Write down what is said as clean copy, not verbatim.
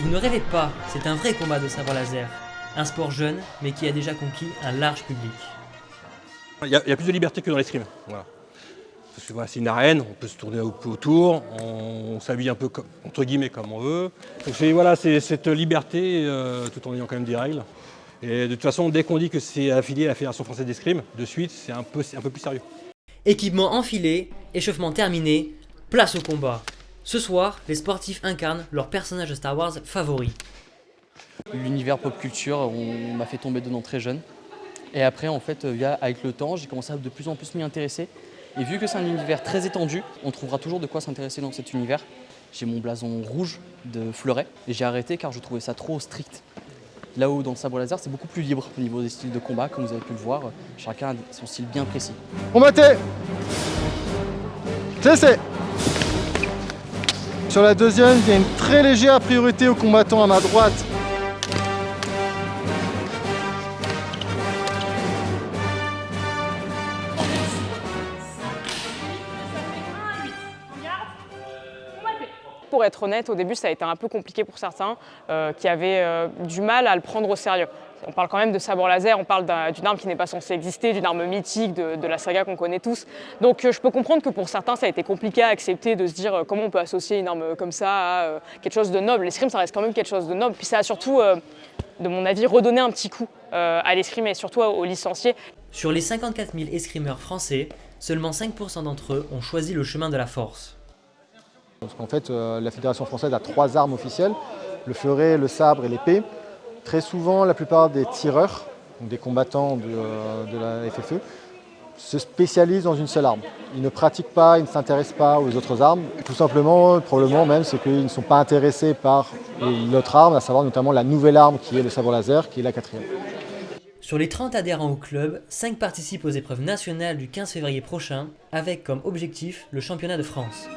Vous ne rêvez pas, c'est un vrai combat de sabre laser. Un sport jeune, mais qui a déjà conquis un large public. Il y a plus de liberté que dans l'escrime. Voilà. Parce que voilà, c'est une arène, on peut se tourner un peu autour, on s'habille un peu entre guillemets comme on veut. Donc c'est cette liberté tout en ayant quand même des règles. Et de toute façon, dès qu'on dit que c'est affilié à la Fédération française d'escrime, de suite, c'est un peu plus sérieux. Équipement enfilé, échauffement terminé, place au combat. Ce soir, les sportifs incarnent leur personnage de Star Wars favori. L'univers pop culture, on m'a fait tomber dedans très jeune. Et après, en fait, avec le temps, j'ai commencé à de plus en plus m'y intéresser. Et vu que c'est un univers très étendu, on trouvera toujours de quoi s'intéresser dans cet univers. J'ai mon blason rouge de fleuret et j'ai arrêté car je trouvais ça trop strict. Là où dans le sabre laser, c'est beaucoup plus libre au niveau des styles de combat, comme vous avez pu le voir. Chacun a son style bien précis. Combattez! Cessez! Sur la deuxième, il y a une très légère priorité aux combattants à ma droite. Pour être honnête, au début, ça a été un peu compliqué pour certains qui avaient du mal à le prendre au sérieux. On parle quand même de sabre laser, on parle d'une arme qui n'est pas censée exister, d'une arme mythique de la saga qu'on connaît tous. Donc je peux comprendre que pour certains, ça a été compliqué à accepter de se dire comment on peut associer une arme comme ça à quelque chose de noble. L'escrime, ça reste quand même quelque chose de noble. Puis ça a surtout, de mon avis, redonné un petit coup à l'escrime et surtout aux licenciés. Sur les 54 000 escrimeurs français, seulement 5% d'entre eux ont choisi le chemin de la force. Parce qu'en fait, la Fédération française a 3 armes officielles, le fleuret, le sabre et l'épée. Très souvent, la plupart des tireurs, donc des combattants de la FFE, se spécialisent dans une seule arme. Ils ne pratiquent pas, ils ne s'intéressent pas aux autres armes. Tout simplement, probablement même, c'est qu'ils ne sont pas intéressés par l'autre arme, à savoir notamment la nouvelle arme qui est le sabre laser, qui est la 4e. Sur les 30 adhérents au club, 5 participent aux épreuves nationales du 15 février prochain, avec comme objectif le championnat de France.